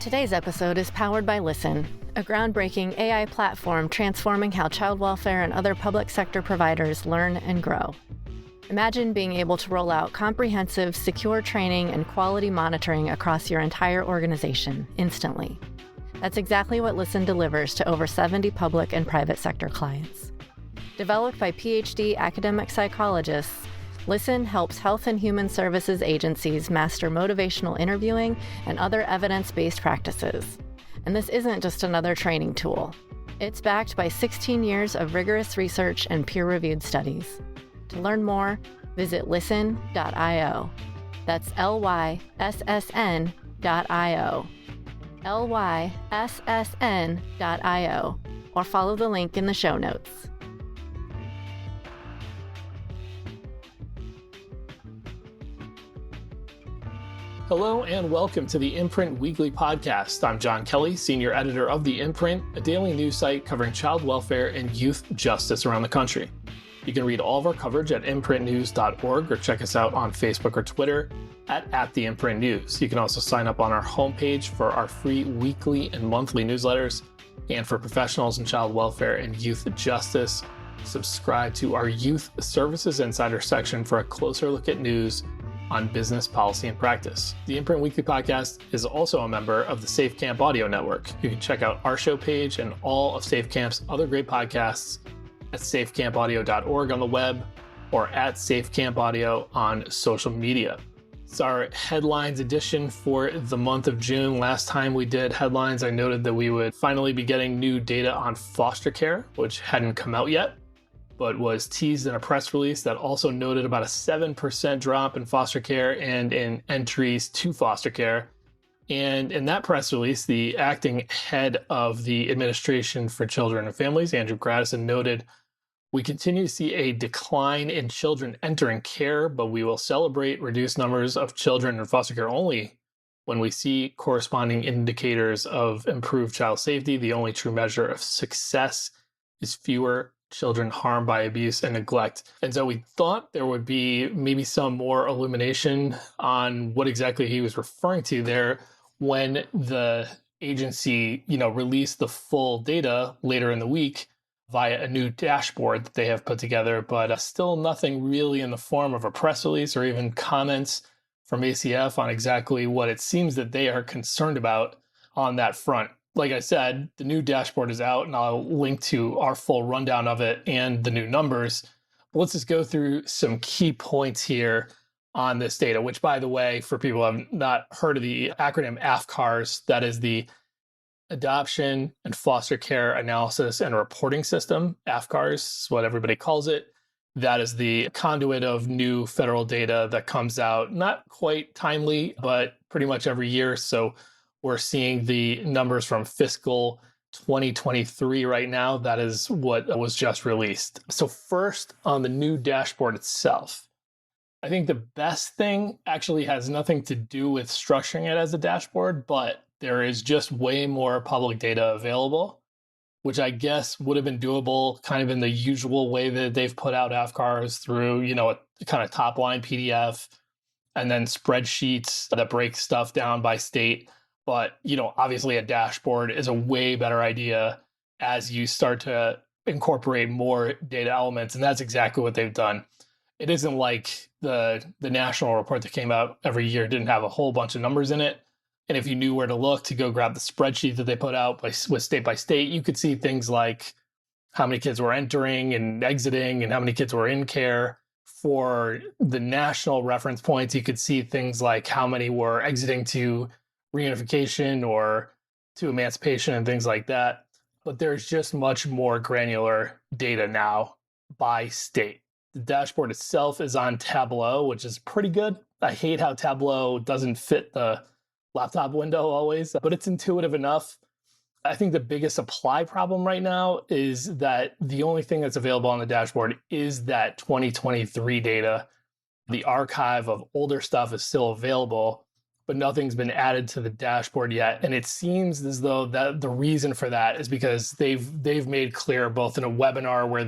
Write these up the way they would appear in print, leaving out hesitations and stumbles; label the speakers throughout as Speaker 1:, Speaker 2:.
Speaker 1: Today's episode is powered by Listen, a groundbreaking AI platform transforming how child welfare and other public sector providers learn and grow. Imagine being able to roll out comprehensive, secure training and quality monitoring across your entire organization instantly. That's exactly what Listen delivers to over 70 public and private sector clients. Developed by PhD academic psychologists, Listen helps health and human services agencies master motivational interviewing and other evidence-based practices. And this isn't just another training tool. It's backed by 16 years of rigorous research and peer-reviewed studies. To learn more, visit listen.io. That's lyssn.io. lyssn.io. Or follow the link in the show notes.
Speaker 2: Hello and welcome to the Imprint Weekly Podcast. I'm John Kelly, Senior Editor of the Imprint, a daily news site covering child welfare and youth justice around the country. You can read all of our coverage at imprintnews.org or check us out on Facebook or Twitter at @theimprintnews. You can also sign up on our homepage for our free weekly and monthly newsletters. And for professionals in child welfare and youth justice, subscribe to our Youth Services Insider section for a closer look at news on business, policy, and practice. The Imprint Weekly Podcast is also a member of the Safe Camp Audio Network. You can check out our show page and all of Safe Camp's other great podcasts at safecampaudio.org on the web or at safecampaudio on social media. It's our headlines edition for the month of June. Last time we did headlines, I noted that we would finally be getting new data on foster care, which hadn't come out yet, but was teased in a press release that also noted about a 7% drop in foster care and in entries to foster care. And in that press release, the acting head of the Administration for Children and Families, Andrew Graddison, noted, "We continue to see a decline in children entering care, but we will celebrate reduced numbers of children in foster care only when we see corresponding indicators of improved child safety. The only true measure of success is fewer children harmed by abuse and neglect." And so we thought there would be maybe some more illumination on what exactly he was referring to there when the agency, released the full data later in the week via a new dashboard that they have put together, but still nothing really in the form of a press release or even comments from ACF on exactly what it seems that they are concerned about on that front. Like I said, the new dashboard is out, and I'll link to our full rundown of it and the new numbers. But let's just go through some key points here on this data, which, by the way, for people who have not heard of the acronym AFCARS, that is the Adoption and Foster Care Analysis and Reporting System. AFCARS is what everybody calls it. That is the conduit of new federal data that comes out, not quite timely, but pretty much every year. So we're seeing the numbers from fiscal 2023 right now. That is what was just released. So first, on the new dashboard itself, I think the best thing actually has nothing to do with structuring it as a dashboard, but there is just way more public data available, which I guess would have been doable kind of in the usual way that they've put out AFCARs through, a kind of top line PDF and then spreadsheets that break stuff down by state. But, obviously a dashboard is a way better idea as you start to incorporate more data elements. And that's exactly what they've done. It isn't like the national report that came out every year didn't have a whole bunch of numbers in it. And if you knew where to look to go grab the spreadsheet that they put out with state by state, you could see things like how many kids were entering and exiting and how many kids were in care. For the national reference points, you could see things like how many were exiting to reunification or to emancipation and things like that. But there's just much more granular data now by state. The dashboard itself is on Tableau, which is pretty good. I hate how Tableau doesn't fit the laptop window always, but it's intuitive enough. I think the biggest supply problem right now is that the only thing that's available on the dashboard is that 2023 data. The archive of older stuff is still available, but nothing's been added to the dashboard yet. And it seems as though that the reason for that is because they've made clear, both in a webinar where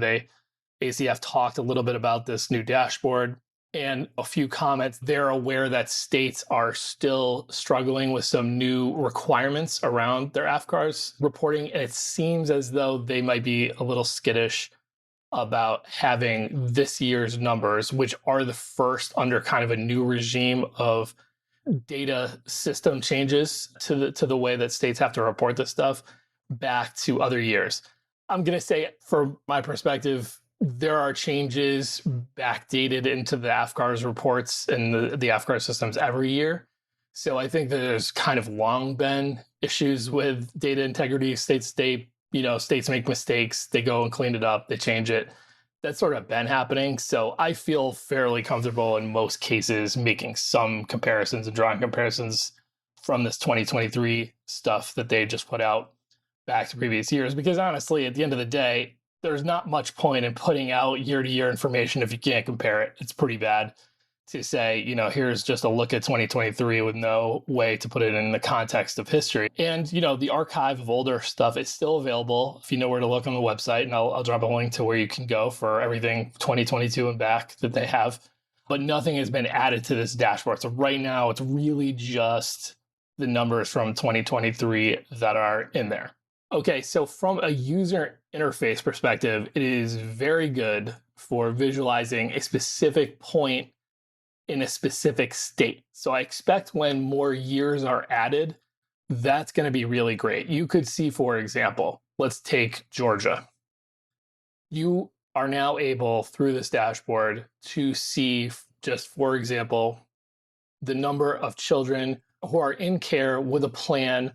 Speaker 2: ACF talked a little bit about this new dashboard, and a few comments. They're aware that states are still struggling with some new requirements around their AFCARs reporting. And it seems as though they might be a little skittish about having this year's numbers, which are the first under kind of a new regime of data system changes to the way that states have to report this stuff back to other years. I'm going to say, from my perspective, there are changes backdated into the AFCARs reports and the AFCAR systems every year. So I think that there's kind of long been issues with data integrity, state to state. States make mistakes, they go and clean it up, they change it. That's sort of been happening. So I feel fairly comfortable in most cases making some comparisons and drawing comparisons from this 2023 stuff that they just put out back to previous years. Because honestly, at the end of the day, there's not much point in putting out year-to-year information if you can't compare it. It's pretty bad to say, here's just a look at 2023 with no way to put it in the context of history. And, the archive of older stuff is still available if you know where to look on the website. And I'll drop a link to where you can go for everything 2022 and back that they have. But nothing has been added to this dashboard. So right now, it's really just the numbers from 2023 that are in there. Okay, so from a user interface perspective, it is very good for visualizing a specific point in a specific state. So I expect when more years are added, that's going to be really great. You could see, for example, let's take Georgia. You are now able, through this dashboard, to see, just for example, the number of children who are in care with a plan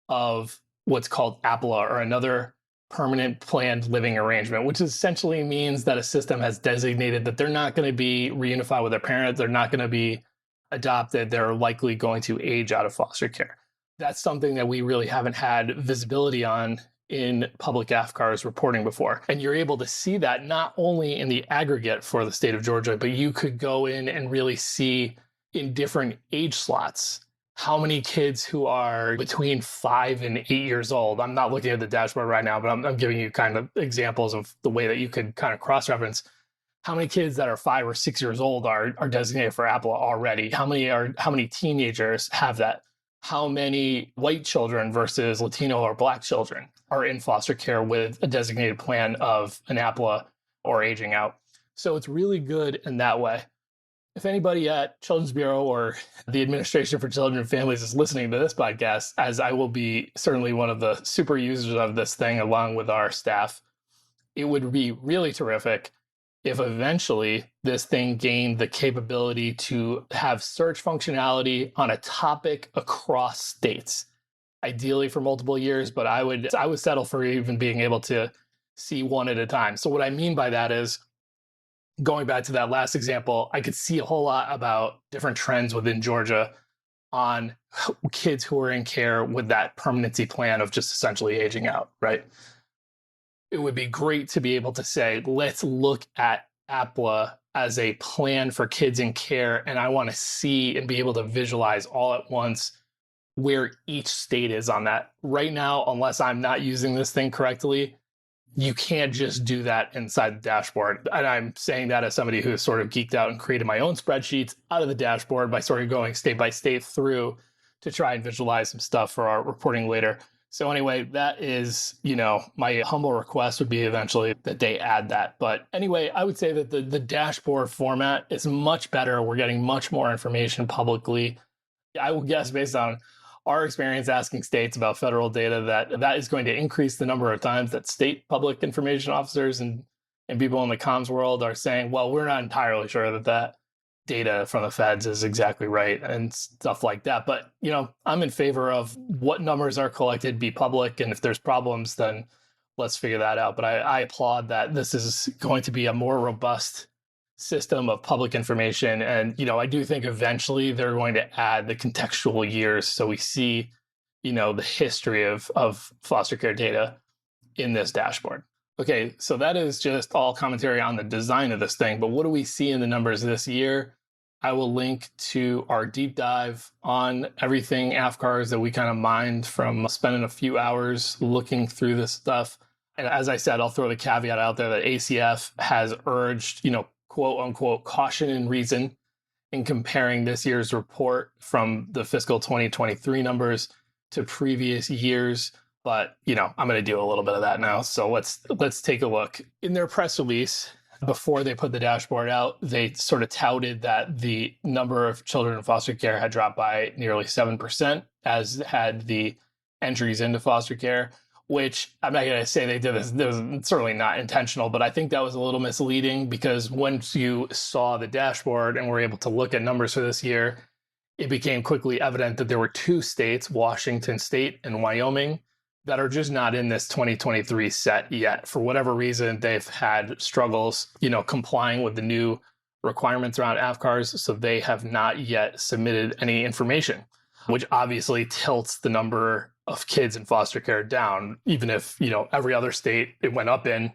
Speaker 2: of what's called APLA, or another permanent planned living arrangement, which essentially means that a system has designated that they're not going to be reunified with their parent, they're not going to be adopted, they're likely going to age out of foster care. That's something that we really haven't had visibility on in public AFCARs reporting before. And you're able to see that not only in the aggregate for the state of Georgia, but you could go in and really see in different age slots how many kids who are between 5 and 8 years old. I'm not looking at the dashboard right now, but I'm giving you kind of examples of the way that you could kind of cross-reference. How many kids that are 5 or 6 years old are designated for APLA already? How many teenagers have that? How many white children versus Latino or Black children are in foster care with a designated plan of an APLA or aging out? So it's really good in that way. If anybody at Children's Bureau or the Administration for Children and Families is listening to this podcast, as I will be certainly one of the super users of this thing along with our staff, it would be really terrific if eventually this thing gained the capability to have search functionality on a topic across states, ideally for multiple years, but I would settle for even being able to see one at a time. So what I mean by that is, going back to that last example, I could see a whole lot about different trends within Georgia on kids who are in care with that permanency plan of just essentially aging out, right? It would be great to be able to say, let's look at APLA as a plan for kids in care, and I want to see and be able to visualize all at once where each state is on that. Right now, unless I'm not using this thing correctly, you can't just do that inside the dashboard. And I'm saying that as somebody who's sort of geeked out and created my own spreadsheets out of the dashboard by sort of going state by state through to try and visualize some stuff for our reporting later. So anyway, that is, my humble request would be eventually that they add that. But anyway, I would say that the dashboard format is much better. We're getting much more information publicly. I will guess, based on our experience asking states about federal data, that is going to increase the number of times that state public information officers and people in the comms world are saying, well, we're not entirely sure that data from the feds is exactly right and stuff like that. But, I'm in favor of what numbers are collected be public. And if there's problems, then let's figure that out. But I applaud that this is going to be a more robust system of public information. And, I do think eventually they're going to add the contextual years. So we see, the history of foster care data in this dashboard. Okay, so that is just all commentary on the design of this thing. But what do we see in the numbers this year? I will link to our deep dive on everything AFCARs that we kind of mined from spending a few hours looking through this stuff. And as I said, I'll throw the caveat out there that ACF has urged, quote unquote, caution and reason in comparing this year's report from the fiscal 2023 numbers to previous years. But, I'm going to do a little bit of that now. So let's take a look. In their press release, before they put the dashboard out, they sort of touted that the number of children in foster care had dropped by nearly 7%, as had the entries into foster care, which I'm not going to say they did this. It was certainly not intentional, but I think that was a little misleading, because once you saw the dashboard and were able to look at numbers for this year, it became quickly evident that there were two states, Washington State and Wyoming, that are just not in this 2023 set yet. For whatever reason, they've had struggles, complying with the new requirements around AFCARs, so they have not yet submitted any information, which obviously tilts the number of kids in foster care down. Even if, every other state it went up in,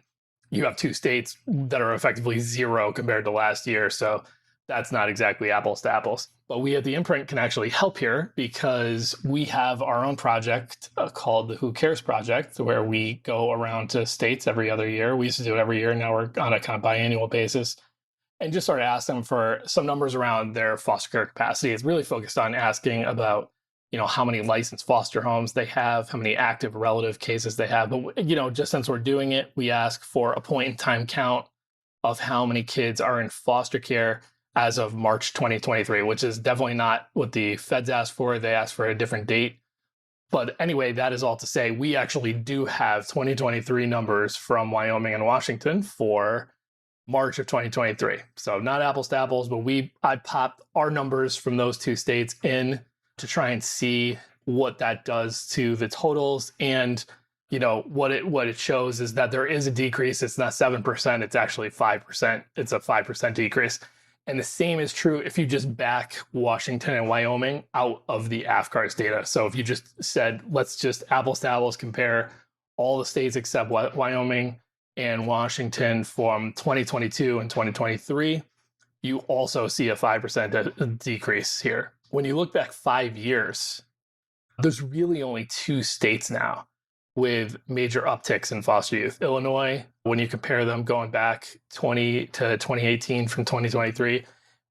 Speaker 2: you have two states that are effectively zero compared to last year. So that's not exactly apples to apples. But we at the Imprint can actually help here, because we have our own project called the Who Cares Project, where we go around to states every other year. We used to do it every year. Now we're on a kind of biannual basis, and just sort of ask them for some numbers around their foster care capacity. It's really focused on asking about, how many licensed foster homes they have, how many active relative cases they have. But, just since we're doing it, we ask for a point in time count of how many kids are in foster care as of March 2023, which is definitely not what the feds asked for. They asked for a different date. But anyway, that is all to say, we actually do have 2023 numbers from Wyoming and Washington for March of 2023. So not apples to apples, but I popped our numbers from those two states in to try and see what that does to the totals. And what it shows is that there is a decrease. It's not 7%, it's actually 5%. It's a 5% decrease. And the same is true if you just back Washington and Wyoming out of the AFCARS data. So if you just said, let's just apples to apples compare all the states except Wyoming and Washington from 2022 and 2023, you also see a 5% decrease here. When you look back 5 years, there's really only two states now with major upticks in foster youth. Illinois, when you compare them going back 20 to 2018 from 2023,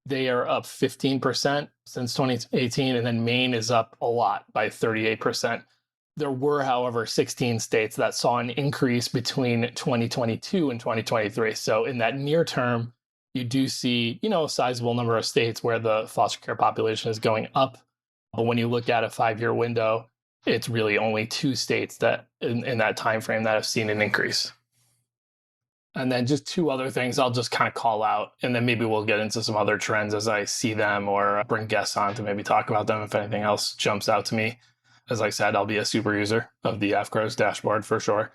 Speaker 2: they are up 15% since 2018, and then Maine is up a lot by 38%. There were, however, 16 states that saw an increase between 2022 and 2023. So in that near term, you do see, a sizable number of states where the foster care population is going up. But when you look at a 5-year window, it's really only two states that in that time frame that have seen an increase. And then just two other things I'll just kind of call out, and then maybe we'll get into some other trends as I see them, or bring guests on to maybe talk about them if anything else jumps out to me. As I said, I'll be a super user of the AFCARS dashboard for sure.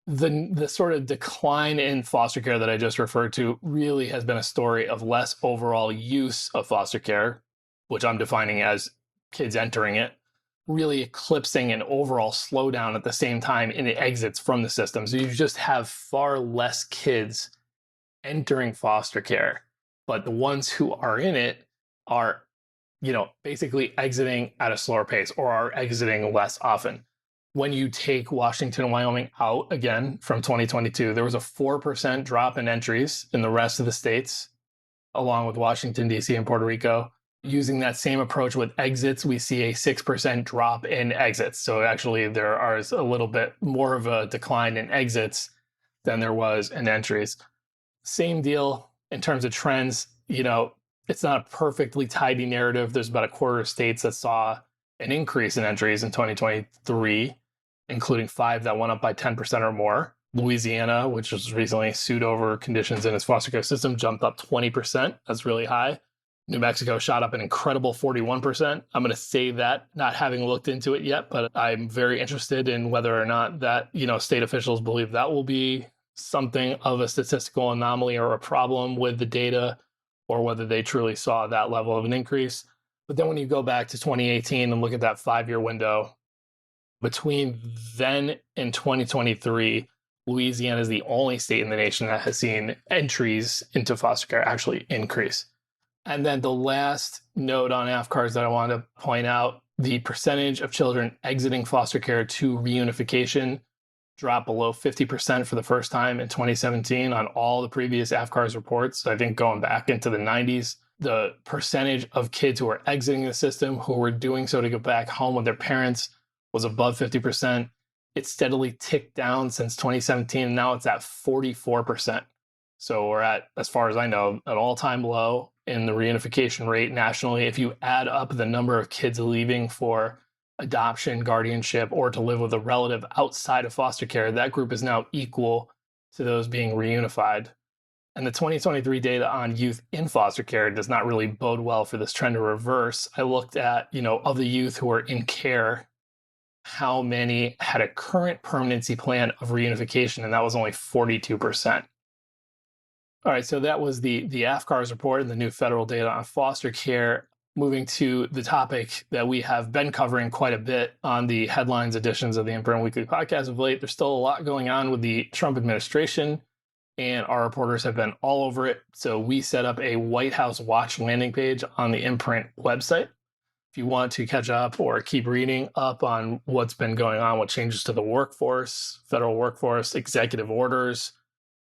Speaker 2: The sort of decline in foster care that I just referred to really has been a story of less overall use of foster care, which I'm defining as kids entering it, really eclipsing an overall slowdown at the same time in the exits from the system. So you just have far less kids entering foster care, but the ones who are in it are, basically exiting at a slower pace or are exiting less often. When you take Washington and Wyoming out again from 2022, there was a 4% drop in entries in the rest of the states, along with Washington, D.C. and Puerto Rico. Using that same approach with exits, we see a 6% drop in exits. So actually there is a little bit more of a decline in exits than there was in entries. Same deal in terms of trends. It's not a perfectly tidy narrative. There's about a quarter of states that saw an increase in entries in 2023, including 5 that went up by 10% or more. Louisiana, which was recently sued over conditions in its foster care system, jumped up 20%. That's really high. New Mexico shot up an incredible 41%. I'm going to say that, not having looked into it yet, but I'm very interested in whether or not that, state officials believe that will be something of a statistical anomaly or a problem with the data, or whether they truly saw that level of an increase. But then when you go back to 2018 and look at that 5-year window, between then and 2023, Louisiana is the only state in the nation that has seen entries into foster care actually increase. And then the last note on AFCARS that I want to point out, the percentage of children exiting foster care to reunification dropped below 50% for the first time in 2017 on all the previous AFCARS reports. I think going back into the 90s, the percentage of kids who were exiting the system, who were doing so to go back home with their parents, was above 50%. It steadily ticked down since 2017, and now it's at 44%. So we're at, as far as I know, an all-time low in the reunification rate nationally. If you add up the number of kids leaving for adoption, guardianship, or to live with a relative outside of foster care, that group is now equal to those being reunified. And the 2023 data on youth in foster care does not really bode well for this trend to reverse. I looked at, of the youth who are in care, how many had a current permanency plan of reunification, and that was only 42%. All right, so that was the AFCARS report and the new federal data on foster care. Moving to the topic that we have been covering quite a bit on the headlines editions of the Imprint Weekly Podcast of late. There's still a lot going on with the Trump administration, and our reporters have been all over it. So we set up a White House Watch landing page on the Imprint website. If you want to catch up or keep reading up on what's been going on, what changes to the workforce, federal workforce, executive orders,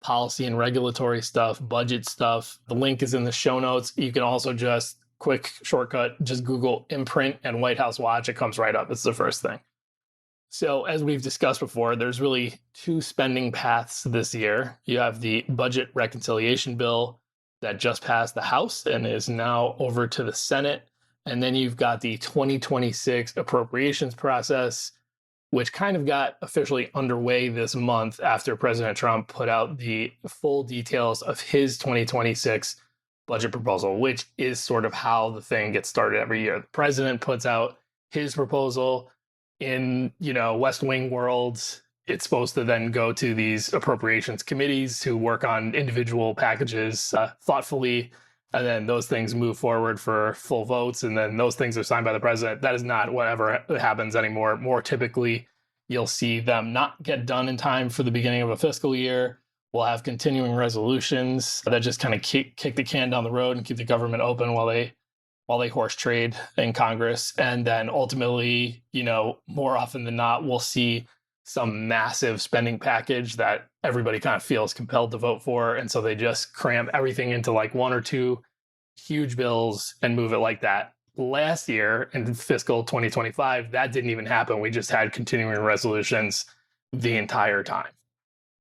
Speaker 2: policy and regulatory stuff, budget stuff, the link is in the show notes. You can also just quick shortcut, just Google Imprint and White House Watch. It comes right up. It's the first thing. So as we've discussed before, there's really two spending paths this year. You have the budget reconciliation bill that just passed the House and is now over to the Senate. And then you've got the 2026 appropriations process, which kind of got officially underway this month after President Trump put out the full details of his 2026 budget proposal, which is sort of how the thing gets started every year. The president puts out his proposal in, West Wing worlds. It's supposed to then go to these appropriations committees who work on individual packages thoughtfully. And then those things move forward for full votes. And then those things are signed by the president. That is not whatever happens anymore. More typically, you'll see them not get done in time for the beginning of a fiscal year. We'll have continuing resolutions that just kind of kick the can down the road and keep the government open while they horse trade in Congress. And then ultimately, more often than not, we'll see some massive spending package that everybody kind of feels compelled to vote for. And so they just cram everything into like one or two huge bills and move it like that. Last year in fiscal 2025, that didn't even happen. We just had continuing resolutions the entire time.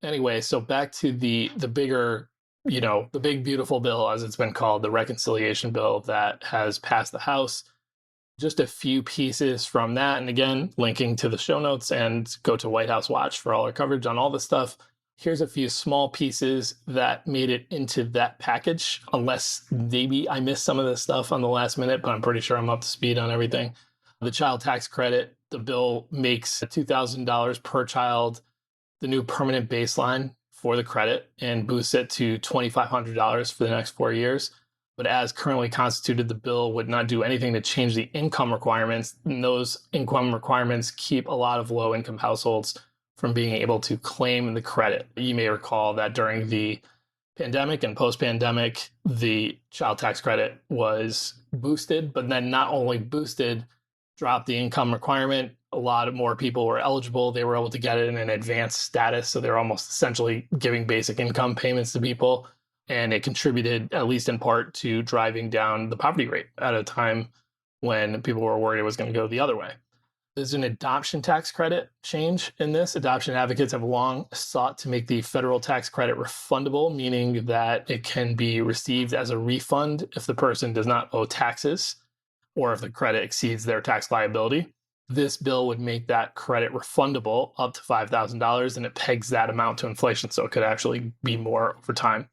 Speaker 2: Anyway, so back to the bigger, the big beautiful bill, as it's been called, the reconciliation bill that has passed the House. Just a few pieces from that. And again, linking to the show notes, and go to White House Watch for all our coverage on all this stuff. Here's a few small pieces that made it into that package, unless maybe I missed some of this stuff on the last minute, but I'm pretty sure I'm up to speed on everything. The child tax credit, the bill makes $2,000 per child the new permanent baseline for the credit and boosts it to $2,500 for the next 4 years. But as currently constituted, the bill would not do anything to change the income requirements. And those income requirements keep a lot of low-income households from being able to claim the credit. You may recall that during the pandemic and post-pandemic, the child tax credit was boosted, but then not only boosted, dropped the income requirement. A lot more people were eligible. They were able to get it in an advanced status. So they're almost essentially giving basic income payments to people. And it contributed, at least in part, to driving down the poverty rate at a time when people were worried it was going to go the other way. There's an adoption tax credit change in this. Adoption advocates have long sought to make the federal tax credit refundable, meaning that it can be received as a refund if the person does not owe taxes or if the credit exceeds their tax liability. This bill would make that credit refundable up to $5,000, and it pegs that amount to inflation, so it could actually be more over time.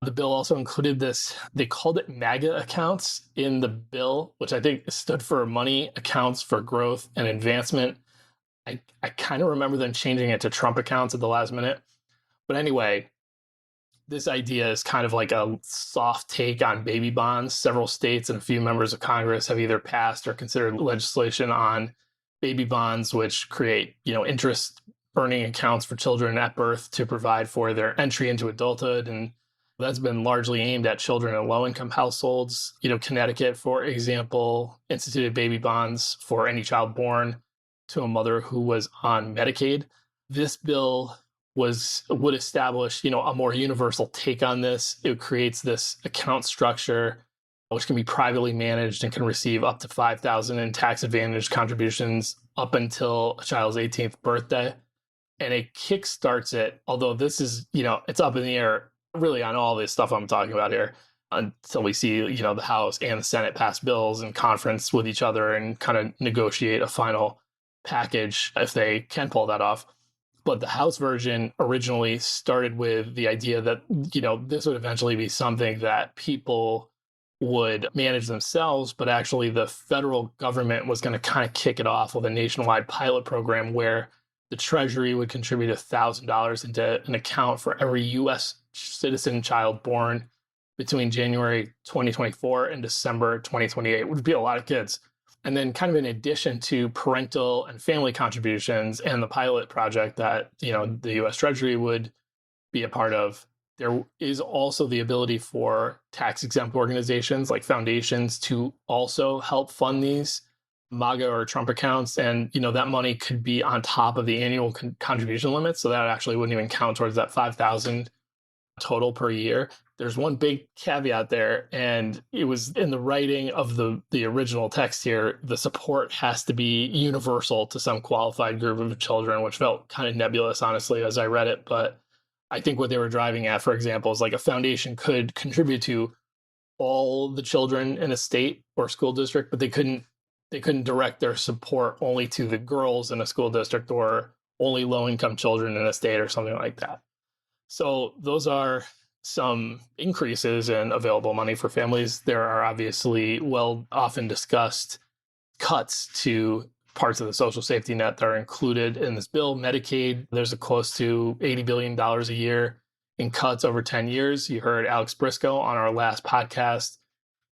Speaker 2: The bill also included this, they called it MAGA accounts in the bill, which I think stood for Money Accounts for Growth and Advancement. I kind of remember them changing it to Trump accounts at the last minute. But anyway, this idea is kind of like a soft take on baby bonds. Several states and a few members of Congress have either passed or considered legislation on baby bonds, which create, interest earning accounts for children at birth to provide for their entry into adulthood. And that's been largely aimed at children in low-income households. Connecticut, for example, instituted baby bonds for any child born to a mother who was on Medicaid. This bill would establish, a more universal take on this. It creates this account structure which can be privately managed and can receive up to $5,000 in tax advantage contributions up until a child's 18th birthday. And it kickstarts it, although this is, it's up in the air really on all this stuff I'm talking about here until we see, the House and the Senate pass bills and conference with each other and kind of negotiate a final package if they can pull that off. But the House version originally started with the idea that, this would eventually be something that people would manage themselves, but actually the federal government was going to kind of kick it off with a nationwide pilot program where the Treasury would contribute $1,000 into an account for every U.S. citizen child born between January 2024 and December 2028. It would be a lot of kids. And then kind of in addition to parental and family contributions and the pilot project that, the U.S. Treasury would be a part of, there is also the ability for tax-exempt organizations like foundations to also help fund these MAGA or Trump accounts. And, that money could be on top of the annual contribution limit. So that actually wouldn't even count towards that $5,000 total per year. There's one big caveat there, and it was in the writing of the original text here, the support has to be universal to some qualified group of children, which felt kind of nebulous, honestly, as I read it. But I think what they were driving at, for example, is like a foundation could contribute to all the children in a state or school district, but they couldn't direct their support only to the girls in a school district or only low-income children in a state or something like that. So those are some increases in available money for families. There are obviously often discussed cuts to parts of the social safety net that are included in this bill. Medicaid, there's a close to $80 billion a year in cuts over 10 years. You heard Alex Briscoe on our last podcast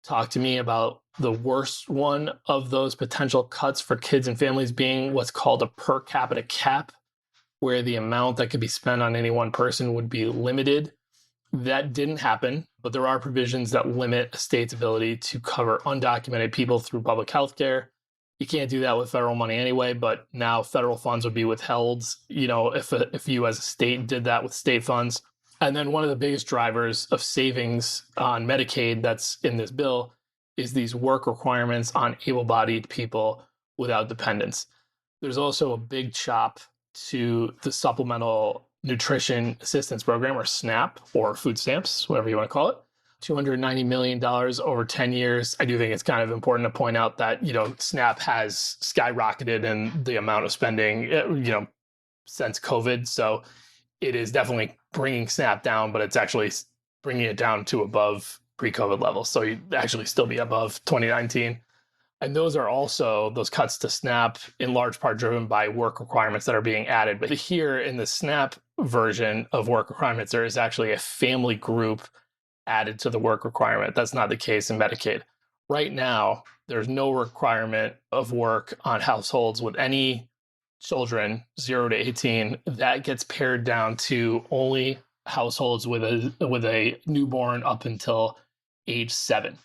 Speaker 2: talk to me about the worst one of those potential cuts for kids and families being what's called a per capita cap, where the amount that could be spent on any one person would be limited. That didn't happen, but there are provisions that limit a state's ability to cover undocumented people through public health care. You can't do that with federal money anyway, but now federal funds would be withheld, if you as a state did that with state funds. And then one of the biggest drivers of savings on Medicaid that's in this bill is these work requirements on able-bodied people without dependents. There's also a big chop to the Supplemental Nutrition Assistance Program, or SNAP, or food stamps, whatever you want to call it. $290 million over 10 years. I do think it's kind of important to point out that, SNAP has skyrocketed in the amount of spending, since COVID. So it is definitely bringing SNAP down, but it's actually bringing it down to above pre-COVID levels. So you'd actually still be above 2019. And those cuts to SNAP in large part driven by work requirements that are being added. But here in the SNAP version of work requirements, there is actually a family group added to the work requirement. That's not the case in Medicaid. Right now, there's no requirement of work on households with any children 0 to 18. That gets pared down to only households with a newborn up until age 7.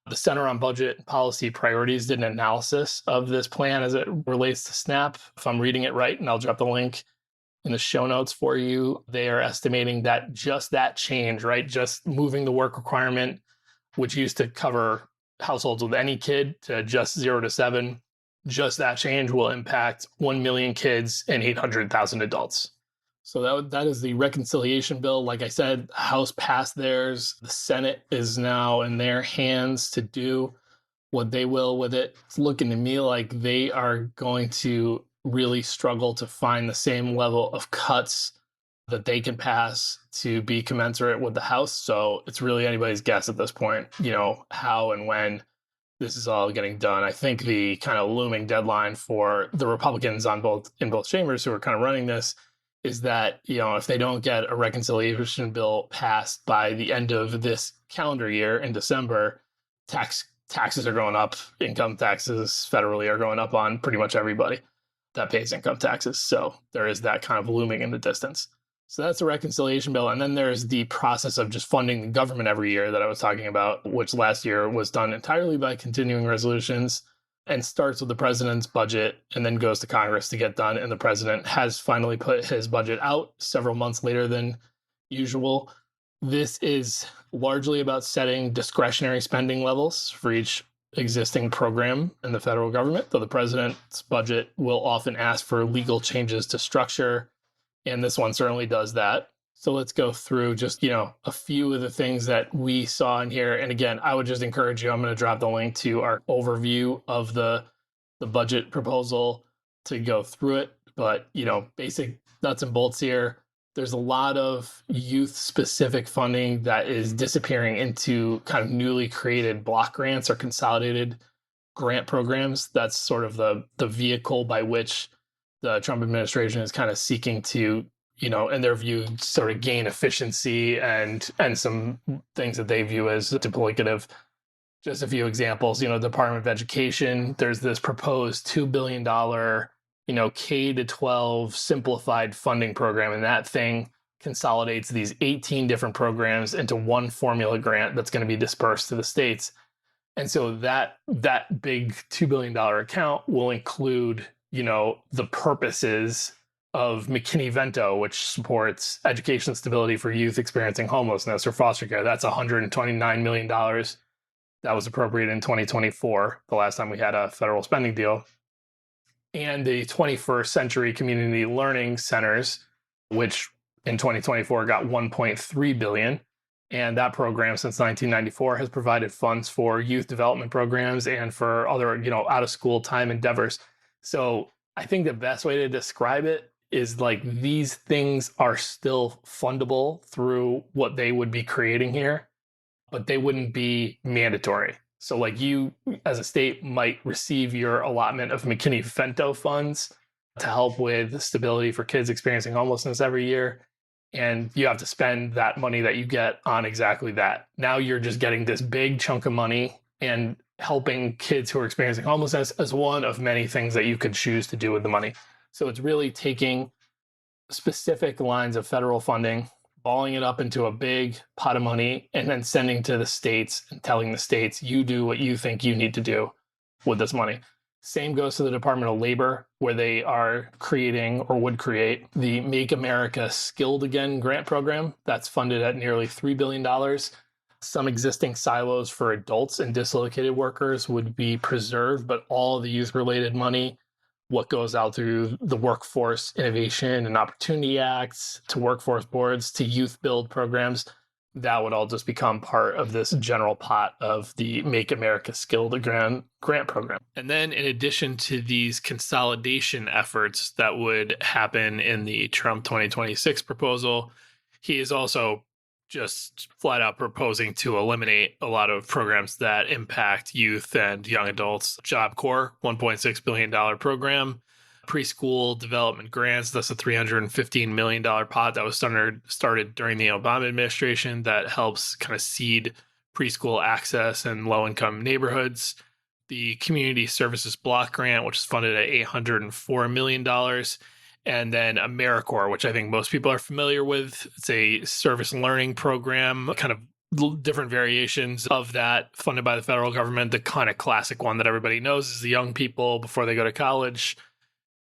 Speaker 2: The Center on Budget and Policy Priorities did an analysis of this plan as it relates to SNAP. If I'm reading it right, and I'll drop the link in the show notes for you, they are estimating that just that change, right? Just moving the work requirement, which used to cover households with any kid, to just 0 to 7, just that change will impact 1 million kids and 800,000 adults. So that is the reconciliation bill. Like I said, House passed theirs. The Senate is now in their hands to do what they will with it. It's looking to me like they are going to really struggle to find the same level of cuts that they can pass to be commensurate with the House. So it's really anybody's guess at this point, how and when this is all getting done. I think the kind of looming deadline for the Republicans in both chambers who are kind of running this is that, if they don't get a reconciliation bill passed by the end of this calendar year in December, taxes are going up. Income taxes federally are going up on pretty much everybody that pays income taxes. So there is that kind of looming in the distance. So that's a reconciliation bill. And then there's the process of just funding the government every year that I was talking about, which last year was done entirely by continuing resolutions and starts with the president's budget and then goes to Congress to get done. And the president has finally put his budget out several months later than usual. This is largely about setting discretionary spending levels for each existing program in the federal government, though the president's budget will often ask for legal changes to structure, and this one certainly does that. So let's go through just, a few of the things that we saw in here. And again, I would just encourage you, I'm going to drop the link to our overview of the budget proposal to go through it. But, basic nuts and bolts here. There's a lot of youth-specific funding that is disappearing into kind of newly created block grants or consolidated grant programs. That's sort of the vehicle by which the Trump administration is kind of seeking to, in their view, sort of gain efficiency and some things that they view as duplicative. Just a few examples, Department of Education, there's this proposed $2 billion K-12 simplified funding program, and that thing consolidates these 18 different programs into one formula grant that's going to be dispersed to the states. And so that big $2 billion account will include, the purposes of McKinney-Vento, which supports education stability for youth experiencing homelessness or foster care. That's $129 million. That was appropriated in 2024, the last time we had a federal spending deal. And the 21st Century Community Learning Centers, which in 2024 got $1.3 billion. And that program since 1994 has provided funds for youth development programs and for other, out-of-school time endeavors. So I think the best way to describe it is like these things are still fundable through what they would be creating here, but they wouldn't be mandatory. So like you as a state might receive your allotment of McKinney-Vento funds to help with stability for kids experiencing homelessness every year. And you have to spend that money that you get on exactly that. Now you're just getting this big chunk of money and helping kids who are experiencing homelessness as one of many things that you could choose to do with the money. So it's really taking specific lines of federal funding, balling it up into a big pot of money, and then sending to the states and telling the states, you do what you think you need to do with this money. Same goes to the Department of Labor, where they are creating or would create the Make America Skilled Again grant program that's funded at nearly $3 billion. Some existing silos for adults and dislocated workers would be preserved, but all the youth-related money, what goes out through the Workforce Innovation and Opportunity Acts, to workforce boards, to youth build programs, that would all just become part of this general pot of the Make America Skilled Again grant program. And then in addition to these consolidation efforts that would happen in the Trump 2026 proposal, he is also just flat out proposing to eliminate a lot of programs that impact youth and young adults. Job Corps, $1.6 billion program. Preschool development grants, that's a $315 million pot that was started during the Obama administration that helps kind of seed preschool access in low-income neighborhoods. The Community Services Block Grant, which is funded at $804 million. And then AmeriCorps, which I think most people are familiar with. It's a service learning program, kind of different variations of that funded by the federal government. The kind of classic one that everybody knows is the young people before they go to college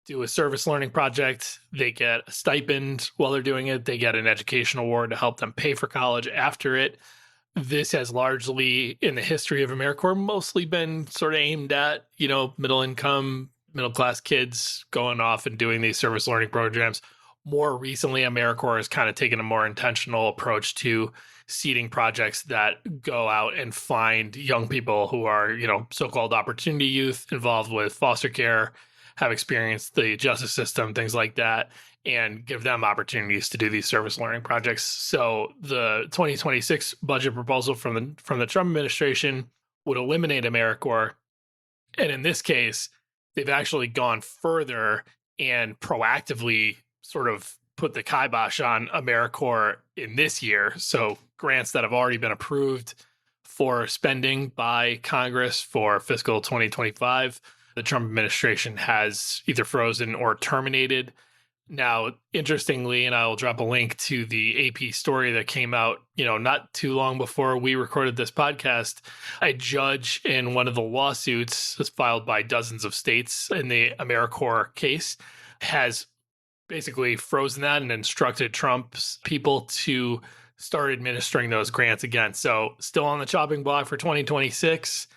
Speaker 2: do a service learning project. They get a stipend while they're doing it. They get an education award to help them pay for college after it. This has largely, in the history of AmeriCorps, mostly been sort of aimed at, middle income, middle class kids going off and doing these service learning programs. More recently, AmeriCorps has kind of taken a more intentional approach to seeding projects that go out and find young people who are, so-called opportunity youth involved with foster care, have experienced the justice system, things like that, and give them opportunities to do these service learning projects. So the 2026 budget proposal from the Trump administration would eliminate AmeriCorps. And in this case, they've actually gone further and proactively sort of put the kibosh on AmeriCorps in this year. So grants that have already been approved for spending by Congress for fiscal 2025, the Trump administration has either frozen or terminated. Now, interestingly, and I'll drop a link to the AP story that came out, not too long before we recorded this podcast, a judge in one of the lawsuits that's filed by dozens of states in the AmeriCorps case has basically frozen that and instructed Trump's people to start administering those grants again. So still on the chopping block for 2026.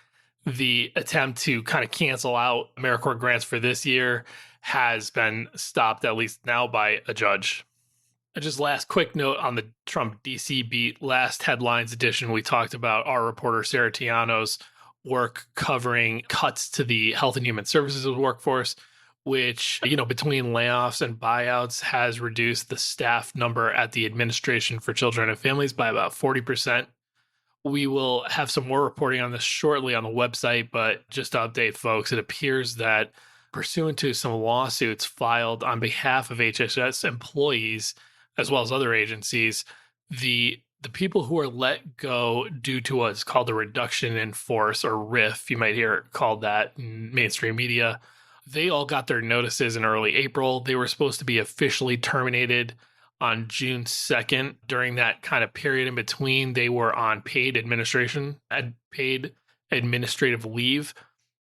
Speaker 2: The attempt to kind of cancel out AmeriCorps grants for this year has been stopped, at least now, by a judge. And just last quick note on the Trump DC beat. Last headlines edition, we talked about our reporter Sarah Tiano's work covering cuts to the Health and Human Services workforce, which, between layoffs and buyouts has reduced the staff number at the Administration for Children and Families by about 40%. We will have some more reporting on this shortly on the website, but just to update folks, it appears that pursuant to some lawsuits filed on behalf of HHS employees, as well as other agencies, the people who are let go due to what's called a reduction in force, or RIF, you might hear it called that in mainstream media, they all got their notices in early April. They were supposed to be officially terminated on June 2nd. During that kind of period in between, they were on paid administrative leave.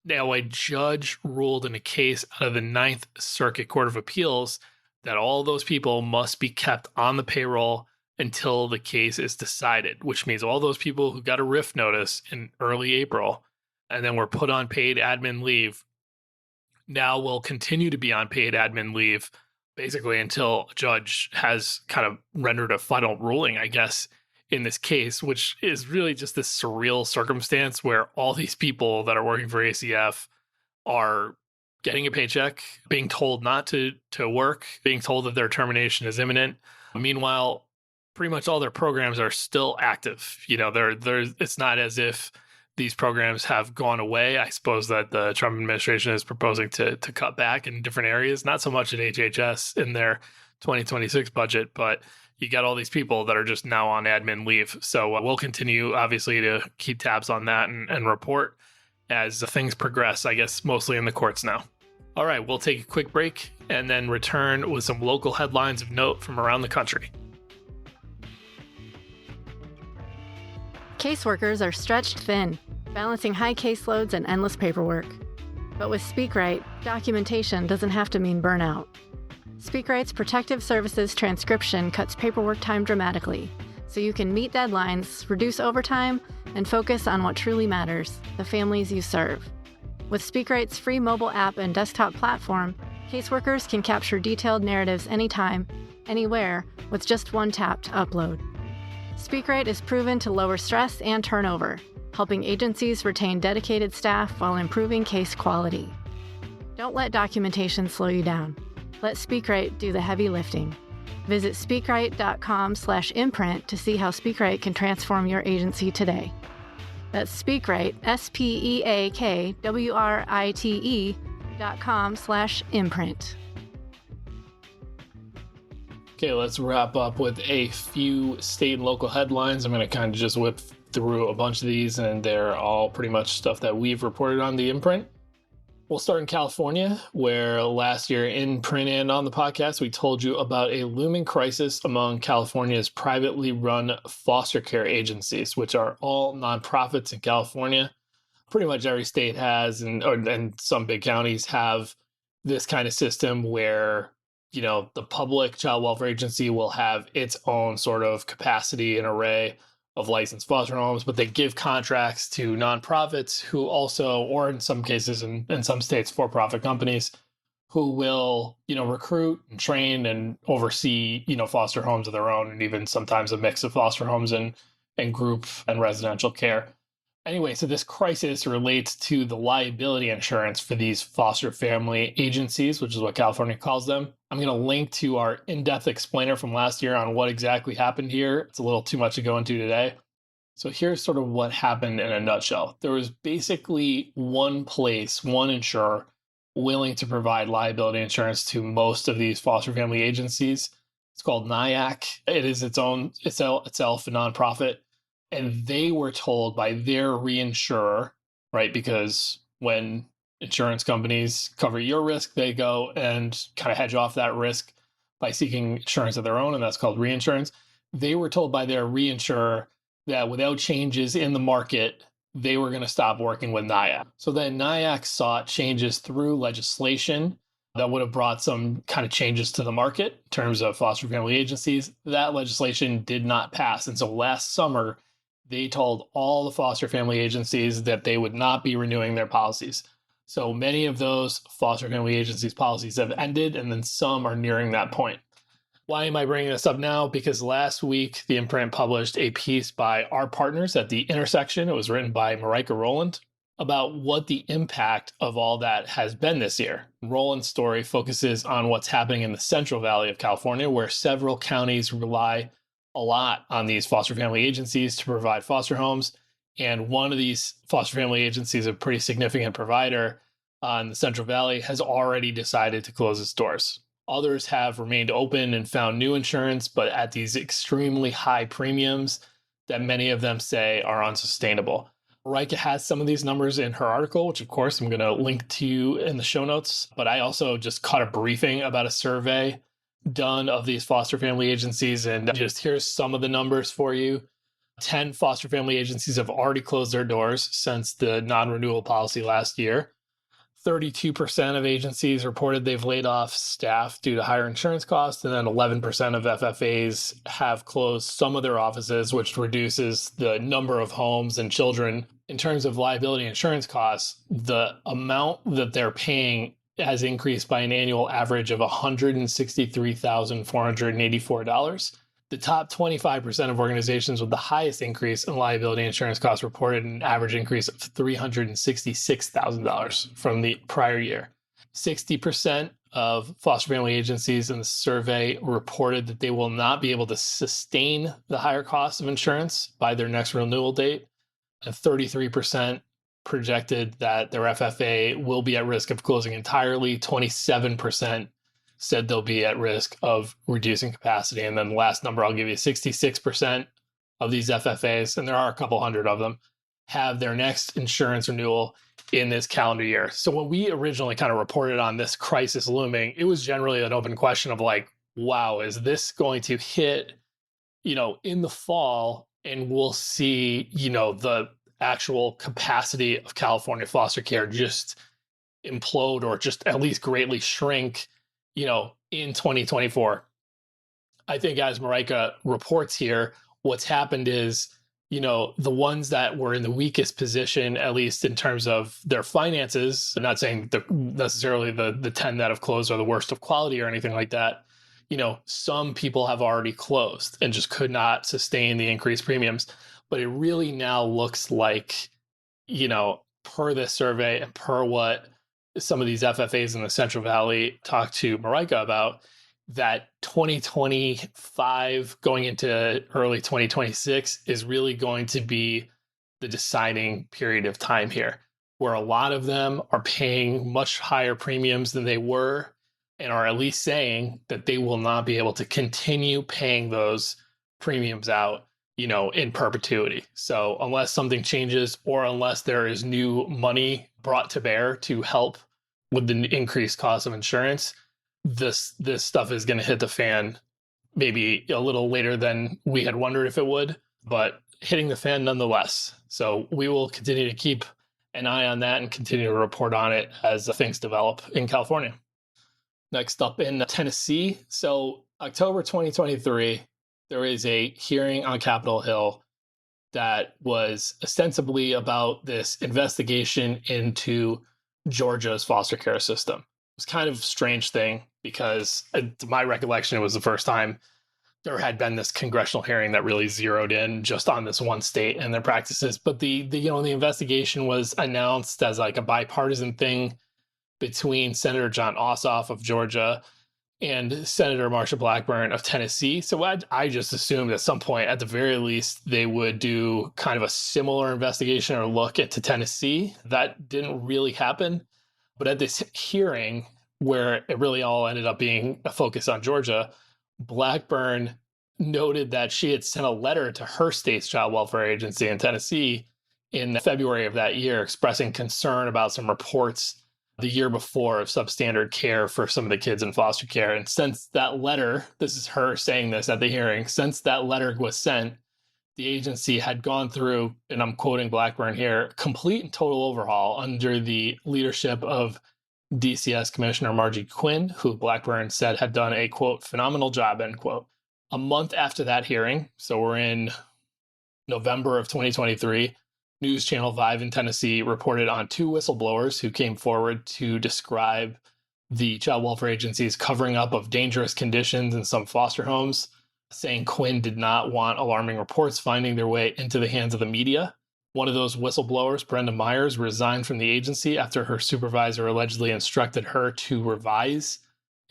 Speaker 2: Now, a judge ruled in a case out of the Ninth Circuit Court of Appeals that all those people must be kept on the payroll until the case is decided, which means all those people who got a RIF notice in early April and then were put on paid admin leave now will continue to be on paid admin leave basically until a judge has kind of rendered a final ruling, I guess, in this case, which is really just this surreal circumstance where all these people that are working for ACF are getting a paycheck, being told not to work, being told that their termination is imminent. Meanwhile, pretty much all their programs are still active. It's not as if these programs have gone away. I suppose that the Trump administration is proposing to cut back in different areas, not so much at HHS in their 2026 budget, but you got all these people that are just now on admin leave. So we'll continue, obviously, to keep tabs on that and report as things progress, I guess, mostly in the courts now. All right, we'll take a quick break and then return with some local headlines of note from around the country.
Speaker 1: Caseworkers are stretched thin, balancing high caseloads and endless paperwork. But with SpeakRight, documentation doesn't have to mean burnout. SpeakRight's Protective Services transcription cuts paperwork time dramatically, so you can meet deadlines, reduce overtime, and focus on what truly matters, the families you serve. With SpeakRight's free mobile app and desktop platform, caseworkers can capture detailed narratives anytime, anywhere, with just one tap to upload. SpeakRight is proven to lower stress and turnover, helping agencies retain dedicated staff while improving case quality. Don't let documentation slow you down. Let SpeakRight do the heavy lifting. Visit speakright.com/imprint to see how SpeakRight can transform your agency today. That's SpeakRight, SpeakWrite.com/imprint.
Speaker 2: Okay, let's wrap up with a few state and local headlines. I'm going to kind of just whip through a bunch of these, and they're all pretty much stuff that we've reported on the Imprint. We'll start in California, where last year in print and on the podcast, we told you about a looming crisis among California's privately run foster care agencies, which are all nonprofits in California. Pretty much every state has, and some big counties have this kind of system where the public child welfare agency will have its own sort of capacity and array of licensed foster homes, but they give contracts to nonprofits who also, or in some cases, in some states, for-profit companies who will, recruit and train and oversee, foster homes of their own, and even sometimes a mix of foster homes and group and residential care. Anyway, so this crisis relates to the liability insurance for these foster family agencies, which is what California calls them. I'm going to link to our in-depth explainer from last year on what exactly happened here. It's a little too much to go into today. So here's sort of what happened in a nutshell. There was basically one insurer willing to provide liability insurance to most of these foster family agencies. It's called NIAC. It is itself a nonprofit. And they were told by their reinsurer, right? Because when insurance companies cover your risk, they go and kind of hedge off that risk by seeking insurance of their own, and that's called reinsurance. They were told by their reinsurer that without changes in the market, they were going to stop working with NIAC. So then NIAC sought changes through legislation that would have brought some kind of changes to the market in terms of foster family agencies. That legislation did not pass. And so last summer, they told all the foster family agencies that they would not be renewing their policies. So many of those foster family agencies' policies have ended, and then some are nearing that point. Why am I bringing this up now? Because last week, the Imprint published a piece by our partners at the Intersection. It was written by Marika Rowland about what the impact of all that has been this year. Rowland's story focuses on what's happening in the Central Valley of California, where several counties rely a lot on these foster family agencies to provide foster homes. And one of these foster family agencies, a pretty significant provider in the Central Valley, has already decided to close its doors. Others have remained open and found new insurance, but at these extremely high premiums that many of them say are unsustainable. Marika has some of these numbers in her article, which of course I'm going to link to you in the show notes. But I also just caught a briefing about a survey done of these foster family agencies. And just here's some of the numbers for you. 10 foster family agencies have already closed their doors since the non-renewal policy last year. 32% of agencies reported they've laid off staff due to higher insurance costs, and then 11% of FFAs have closed some of their offices, which reduces the number of homes and children. In terms of liability insurance costs, the amount that they're paying has increased by an annual average of $163,484. The top 25% of organizations with the highest increase in liability insurance costs reported an average increase of $366,000 from the prior year. 60% of foster family agencies in the survey reported that they will not be able to sustain the higher cost of insurance by their next renewal date. And 33% projected that their FFA will be at risk of closing entirely. 27% said they'll be at risk of reducing capacity. And then the last number I'll give you, 66% of these FFAs, and there are a couple hundred of them, have their next insurance renewal in this calendar year. So when we originally kind of reported on this crisis looming, it was generally an open question of like, wow, is this going to hit, in the fall, and we'll see, the actual capacity of California foster care just implode or just at least greatly shrink in 2024. I think as Marika reports here, what's happened is, the ones that were in the weakest position, at least in terms of their finances, I'm not saying necessarily the 10 that have closed are the worst of quality or anything like that. Some people have already closed and just could not sustain the increased premiums. But it really now looks like, per this survey and per what some of these FFAs in the Central Valley talked to Marika about, that 2025 going into early 2026 is really going to be the deciding period of time here, where a lot of them are paying much higher premiums than they were and are at least saying that they will not be able to continue paying those premiums out, in perpetuity. So unless something changes or unless there is new money brought to bear to help with the increased cost of insurance, this stuff is going to hit the fan maybe a little later than we had wondered if it would, but hitting the fan nonetheless. So we will continue to keep an eye on that and continue to report on it as things develop in California. Next up in Tennessee. So October 2023, there is a hearing on Capitol Hill that was ostensibly about this investigation into Georgia's foster care system. It was kind of a strange thing because, to my recollection, it was the first time there had been this congressional hearing that really zeroed in just on this one state and their practices. But the investigation was announced as like a bipartisan thing between Senator John Ossoff of Georgia and Senator Marsha Blackburn of Tennessee. So I just assumed at some point, at the very least, they would do kind of a similar investigation or look into Tennessee. That didn't really happen. But at this hearing, where it really all ended up being a focus on Georgia, Blackburn noted that she had sent a letter to her state's child welfare agency in Tennessee in February of that year, expressing concern about some reports the year before of substandard care for some of the kids in foster care. And since that letter, this is her saying this at the hearing, since that letter was sent, the agency had gone through, and I'm quoting Blackburn here, complete and total overhaul under the leadership of DCS Commissioner Margie Quinn, who Blackburn said had done a, quote, phenomenal job, end quote. A month after that hearing, so we're in November of 2023, News Channel 5 in Tennessee reported on two whistleblowers who came forward to describe the child welfare agency's covering up of dangerous conditions in some foster homes, saying Quinn did not want alarming reports finding their way into the hands of the media. One of those whistleblowers, Brenda Myers, resigned from the agency after her supervisor allegedly instructed her to revise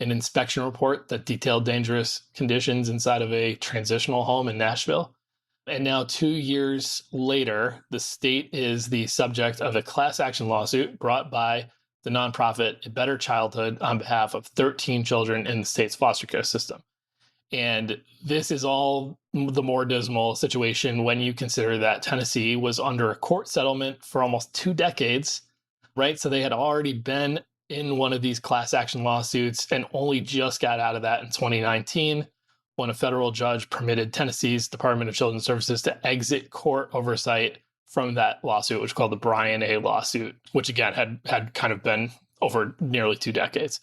Speaker 2: an inspection report that detailed dangerous conditions inside of a transitional home in Nashville. And now 2 years later, the state is the subject of a class action lawsuit brought by the nonprofit A Better Childhood on behalf of 13 children in the state's foster care system. And this is all the more dismal situation when you consider that Tennessee was under a court settlement for almost 2 decades, right? So they had already been in one of these class action lawsuits and only just got out of that in 2019 when a federal judge permitted Tennessee's Department of Children's Services to exit court oversight from that lawsuit, which was called the Brian A. lawsuit, which again had kind of been over nearly 2 decades.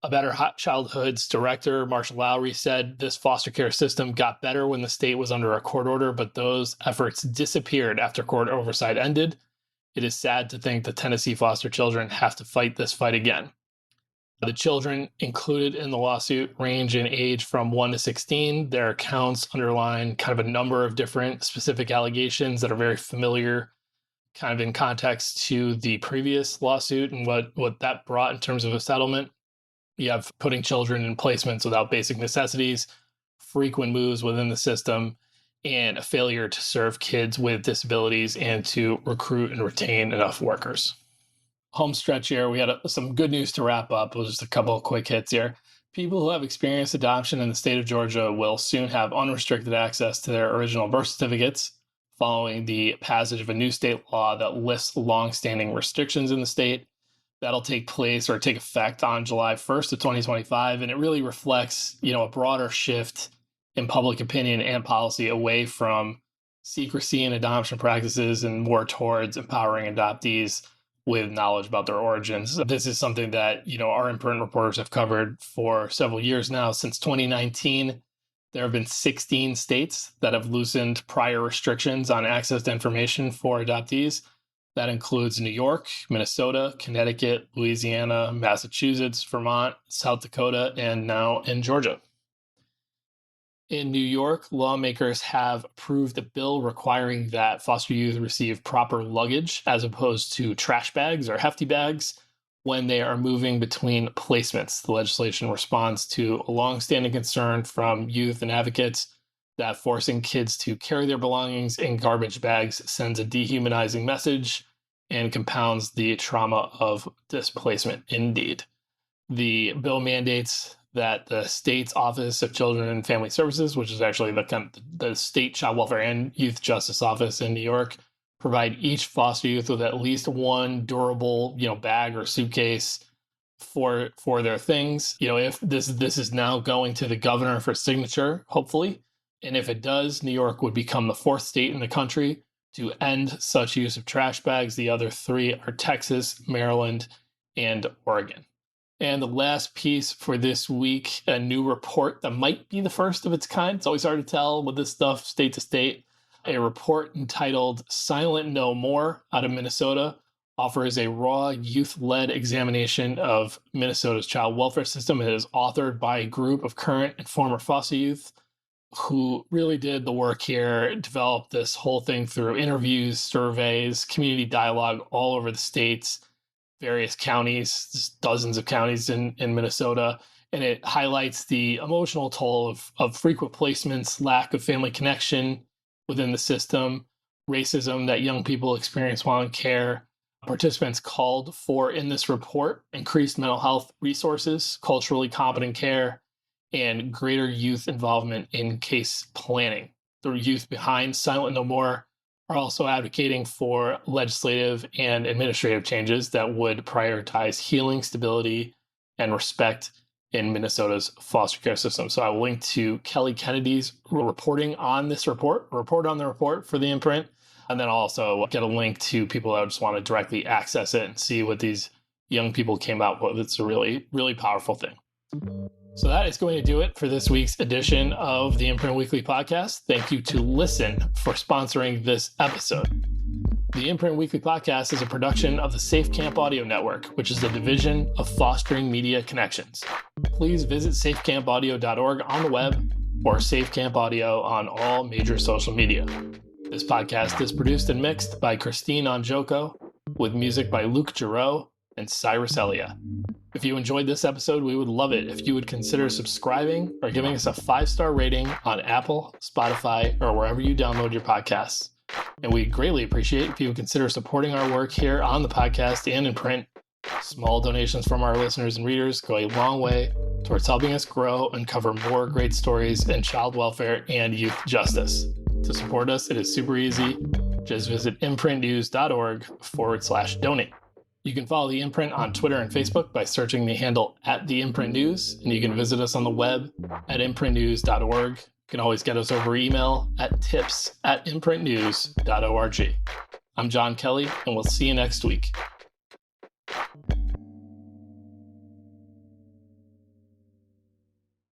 Speaker 2: A Better Childhood's director, Marsha Lowry, said this foster care system got better when the state was under a court order, but those efforts disappeared after court oversight ended. It is sad to think that Tennessee foster children have to fight this fight again. The children included in the lawsuit range in age from 1 to 16. Their accounts underline kind of a number of different specific allegations that are very familiar kind of in context to the previous lawsuit and what that brought in terms of a settlement. You have putting children in placements without basic necessities, frequent moves within the system, and a failure to serve kids with disabilities and to recruit and retain enough workers. Home stretch here, we had some good news to wrap up. We'll just a couple of quick hits here. People who have experienced adoption in the state of Georgia will soon have unrestricted access to their original birth certificates following the passage of a new state law that lists longstanding restrictions in the state. That'll take place or take effect on July 1st of 2025. And it really reflects, a broader shift in public opinion and policy away from secrecy in adoption practices and more towards empowering adoptees with knowledge about their origins. This is something that, our Imprint reporters have covered for several years now. Since 2019, there have been 16 states that have loosened prior restrictions on access to information for adoptees. That includes New York, Minnesota, Connecticut, Louisiana, Massachusetts, Vermont, South Dakota, and now in Georgia. In New York, lawmakers have approved a bill requiring that foster youth receive proper luggage as opposed to trash bags or hefty bags when they are moving between placements. The legislation responds to a longstanding concern from youth and advocates that forcing kids to carry their belongings in garbage bags sends a dehumanizing message and compounds the trauma of displacement. Indeed. The bill mandates that the state's Office of Children and Family Services, which is actually the state child welfare and youth justice office in New York, provide each foster youth with at least one durable, bag or suitcase for their things. If this is now going to the governor for signature, hopefully, and if it does, New York would become the 4th state in the country to end such use of trash bags. The other 3 are Texas, Maryland, and Oregon. And the last piece for this week, a new report that might be the first of its kind. It's always hard to tell with this stuff state to state. A report entitled Silent No More out of Minnesota offers a raw youth-led examination of Minnesota's child welfare system. It is authored by a group of current and former foster youth who really did the work here, developed this whole thing through interviews, surveys, community dialogue all over the states, various counties, dozens of counties in Minnesota. And it highlights the emotional toll of frequent placements, lack of family connection within the system, racism that young people experience while in care. Participants called for, in this report, increased mental health resources, culturally competent care, and greater youth involvement in case planning. The youth behind Silent No More are also advocating for legislative and administrative changes that would prioritize healing, stability, and respect in Minnesota's foster care system. So I will link to Kelly Kennedy's reporting on this report on the report for the Imprint, and then I'll also get a link to people that just want to directly access it and see what these young people came out with. It's a really, really powerful thing. So that is going to do it for this week's edition of the Imprint Weekly Podcast. Thank you to Listen for sponsoring this episode. The Imprint Weekly Podcast is a production of the Safe Camp Audio Network, which is a division of Fostering Media Connections. Please visit safecampaudio.org on the web or Safe Camp Audio on all major social media. This podcast is produced and mixed by Christine Onjoko, with music by Luke Giroux and Cyrus Elia. If you enjoyed this episode, we would love it if you would consider subscribing or giving us a 5-star rating on Apple, Spotify, or wherever you download your podcasts. And we greatly appreciate if you would consider supporting our work here on the podcast and in print. Small donations from our listeners and readers go a long way towards helping us grow and cover more great stories in child welfare and youth justice. To support us, it is super easy. Just visit imprintnews.org/donate. You can follow The Imprint on Twitter and Facebook by searching the handle @TheImprintNews, and you can visit us on the web at imprintnews.org. You can always get us over email at tips@imprintnews.org. I'm John Kelly, and we'll see you next week.